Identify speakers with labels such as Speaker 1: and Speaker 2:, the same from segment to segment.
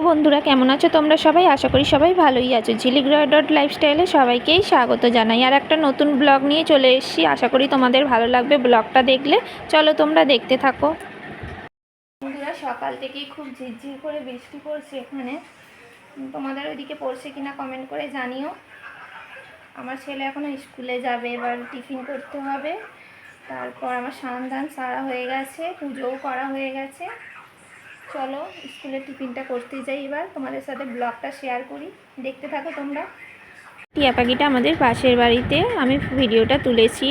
Speaker 1: বন্ধুরা, কেমন আছো তোমরা সবাই? আশা করি সবাই ভালোই আছো। ঝিলিক লাইফস্টাইলে সবাইকেই স্বাগত জানাই। আর একটা নতুন ব্লগ নিয়ে চলে এসেছি। আশা করি তোমাদের ভালো লাগবে ব্লগটা দেখলে। চলো তোমরা দেখতে থাকো। বন্ধুরা, সকাল থেকেই খুব ঝিরঝির করে বৃষ্টি পড়ছে এখানে। তোমাদের ওইদিকে পড়ছে কিনা কমেন্ট করে জানিও। আমার ছেলে এখনো স্কুলে যাবে, এবার টিফিন করতে হবে। তারপর আমার স্নান দান সারা হয়ে গেছে, পুজোও করা হয়ে গেছে। চলো স্কুলের টিফিনটা করতে যাই, এবার তোমাদের সাথে ব্লগটা শেয়ার করি, দেখতে থাকো তোমরা। টিয়া পাখিটা আমাদের পাশের বাড়িতে, আমি ভিডিওটা তুলেছি।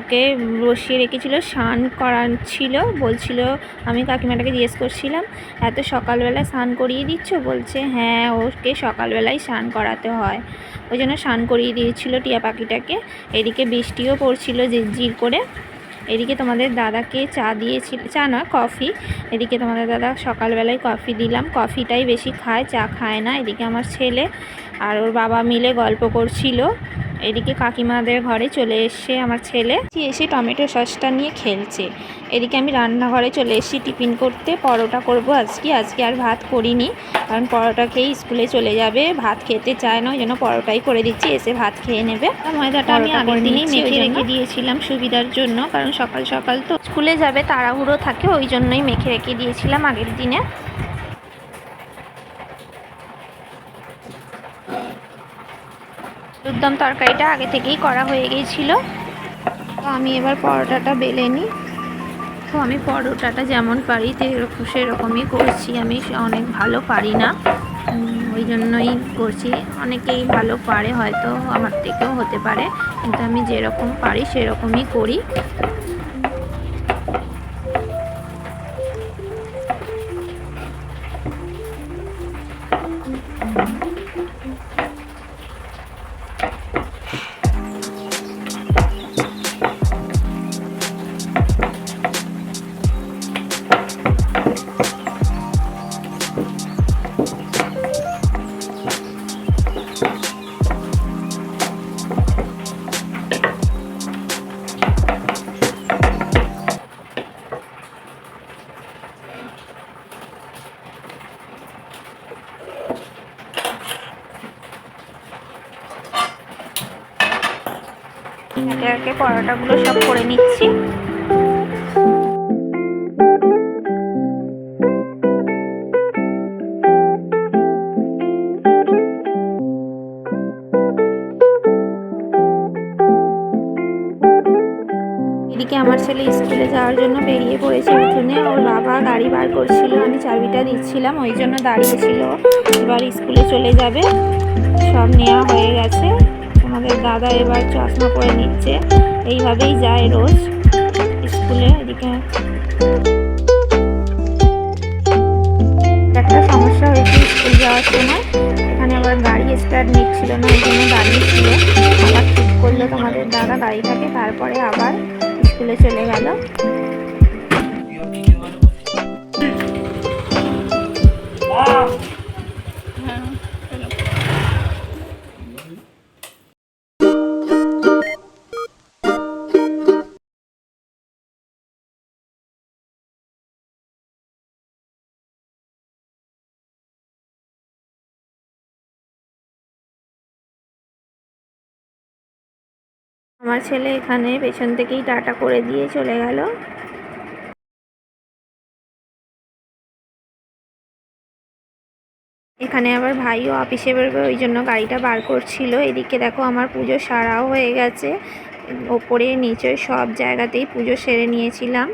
Speaker 1: ওকে বসিয়ে রেখেছিল, স্নান করাচ্ছিল। বলছিল, আমি কাকিমাটাকে জিজ্ঞেস করছিলাম, এত সকালবেলা স্নান করিয়ে দিচ্ছ? বলছে হ্যাঁ, ওকে সকালবেলায় স্নান করাতে হয়। ওই জন্য স্নান করিয়ে দিয়েছিল টিয়া পাখিটাকে। এদিকে বৃষ্টিও পড়ছিল ঝিরঝির করে। এদিকে তোমাদের দাদাকে চা দিয়েছিল, চা না কফি। এদিকে তোমাদের দাদা সকালবেলায় কফি দিলাম, কফিটাই বেশি খায়, চা খায় না। এদিকে আমার ছেলে আর ওর বাবা মিলে গল্প করছিল। এদিকে কাকিমাদের ঘরে চলে এসে আমার ছেলে এসে টমেটো সসটা নিয়ে খেলছে। এদিকে আমি রান্নাঘরে চলে এসেছি টিফিন করতে। পরোটা করব আজকে আর ভাত করিনি, কারণ পরোটা খেয়েই স্কুলে চলে যাবে। ভাত খেতে চায় না, ওই জন্য পরোটাই করে দিচ্ছি, এসে ভাত খেয়ে নেবে। ময়দাটা আমি আগের দিনই মেখে রেখে দিয়েছিলাম সুবিধার জন্য, কারণ সকাল সকাল তো স্কুলে যাবে, তাড়াহুড়ো থাকে, ওই জন্যই মেখে রেখে দিয়েছিলাম আগের দিনে। আলুরদম তরকারিটা আগে থেকেই করা হয়ে গিয়েছিল। তো আমি এবার পরোটাটা বেলে নিই। তো আমি পরোটাটা যেমন পারি সেরকমই করছি। আমি অনেক ভালো পারি না, ওই জন্যই করছি। অনেকেই ভালো পারে, হয়তো আমার থেকেও হতে পারে, কিন্তু আমি যেরকম পারি সেরকমই করি। একে একে পরোটাগুলো সব করে নিচ্ছি। এদিকে আমার ছেলে স্কুলে যাওয়ার জন্য বেরিয়ে পড়েছে উঠোনে। ওর বাবা গাড়ি বার করছিল, আমি চাবিটা দিচ্ছিলাম, ওই জন্য দাঁড়িয়েছিল। এবার স্কুলে চলে যাবে, সব নেওয়া হয়ে গেছে। আমাদের দাদা এবার চশমা পরে নিচ্ছে, এইভাবেই যায় রোজ স্কুলে। এদিকে একটা সমস্যা হয়েছে স্কুল যাওয়ার সময়, এখানে আবার গাড়ি স্টার্ট নিচ্ছিল না, ওই জন্য দাঁড়িয়েছিল। আবার ঠিক করলো তোমাদের দাদা গাড়িটাকে, তারপরে আবার স্কুলে চলে গেল। আমার ছেলে এখানে পেছন থেকেই টাটা করে দিয়ে চলে গেল। এখানে আবার ভাইও অফিসে বেরোবে, ওই জন্য গাড়িটা বার করছিল। এদিকে দেখো আমার পুজো সারাও হয়ে গেছে, ওপরে নিচে সব জায়গাতেই পুজো সেরে নিয়েছিলাম।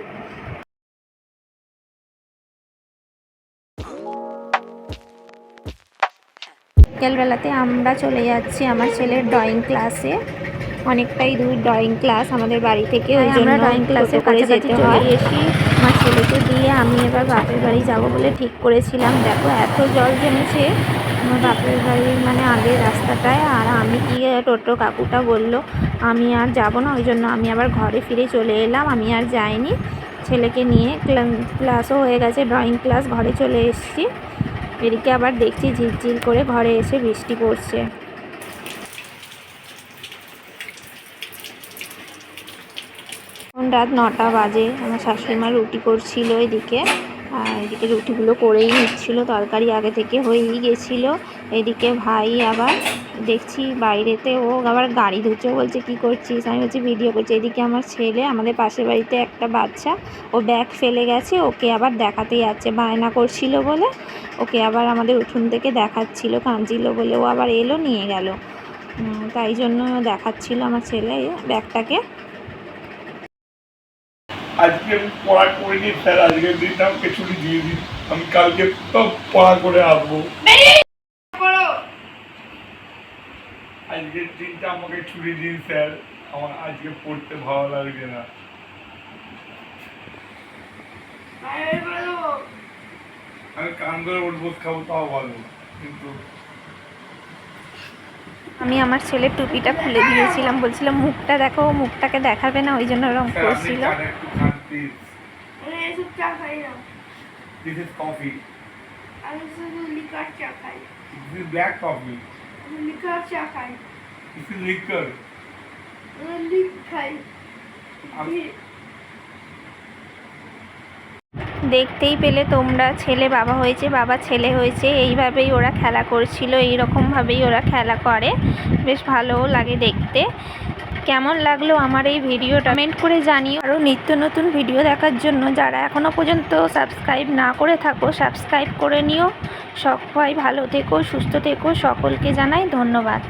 Speaker 1: বিকেলবেলাতে আমরা চলে যাচ্ছি আমার ছেলের ড্রয়িং ক্লাসে। অনেকটাই দূর ড্রয়িং ক্লাস আমাদের বাড়ি থেকে, ওই জন্য ড্রয়িং ক্লাসে করে যেতে হয়। এসে আমার ছেলেকে দিয়ে আমি এবার বাপের বাড়ি যাব বলে ঠিক করেছিলাম। দেখো এত জল জমেছে আমার বাপের বাড়ির মানে আগের রাস্তাটায়। আর আমি কি টোটো কাকুটা বলল আমি আর যাব না, ওই জন্য আমি আবার ঘরে ফিরে চলে এলাম। আমি আর যাইনি, ছেলেকে নিয়ে ক্লাসও হয়ে গেছে, ড্রয়িং ক্লাস, ঘরে চলে এসেছি। এদিকে আবার দেখছি ঝিরঝির করে ঘরে এসে বৃষ্টি পড়ছে। রাত 9টা বাজে। আমার শাশুড়িমা রুটি করছিল এদিকে। আর এদিকে রুটিগুলো করেই নিচ্ছিলো, তরকারি আগে থেকে হয়েই গেছিলো। এদিকে ভাই আবার দেখছি বাইরেতে, ও আবার গাড়ি ধুচ্ছে, বলছে কি করছিস, আমি বলছি ভিডিও করছি। এদিকে আমার ছেলে, আমাদের পাশের বাড়িতে একটা বাচ্চা, ও ব্যাগ ফেলে গেছে, ওকে আবার দেখাতে যাচ্ছে, বায়না করছিল বলে ওকে আবার আমাদের উঠোন থেকে দেখাচ্ছিল, কাঁদছিল বলে ও আবার এলো নিয়ে গেল, তাই জন্য দেখাচ্ছিল আমার ছেলে ব্যাগটাকে।
Speaker 2: আজকে আমি পড়া করিনি স্যার, আজকের দিনটা আমাকে ছুটি দিয়ে দিন, আমি কালকে সব পড়া করে আসবো। আজকের দিনটা আমাকে ছুটি দিন স্যার, আমার আজকে পড়তে ভালো লাগছে না। আমি কান ধরে উঠবো খাবো তাও ভালো, কিন্তু
Speaker 1: আমি আমার ছেলের টুপিটা খুলে দিয়েছিলাম, বলছিলাম মুখটা দেখো, মুখটাকে দেখাবে না, ওই জন্য ওরকম
Speaker 2: স্যার আপনি
Speaker 1: করছিল।
Speaker 2: চাটা একটু খান প্লিজ।
Speaker 3: এসব চা খাই না,
Speaker 2: দিস ইজ কফি,
Speaker 3: আমি শুধু লিকার চা খাই,
Speaker 2: দিস ইজ ব্ল্যাক কফি,
Speaker 3: আমি লিকার চা খাই,
Speaker 2: দিস ইজ লিকার।
Speaker 3: লিক খাই।
Speaker 1: দেখতেই পেলে তোমরা, ছেলে বাবা হয়েছে, বাবা ছেলে হয়েছে, এইভাবেই ওরা খেলা করছিল, এইরকমভাবেই ওরা খেলা করে, বেশ ভালোও লাগে দেখতে। কেমন লাগলো আমার এই ভিডিওটা কমেন্ট করে জানিও। আরও নিত্য নতুন ভিডিও দেখার জন্য যারা এখনও পর্যন্ত সাবস্ক্রাইব না করে থাকো, সাবস্ক্রাইব করে নিও। সবাই ভালো থেকো, সুস্থ থেকো, সকলকে জানাই ধন্যবাদ।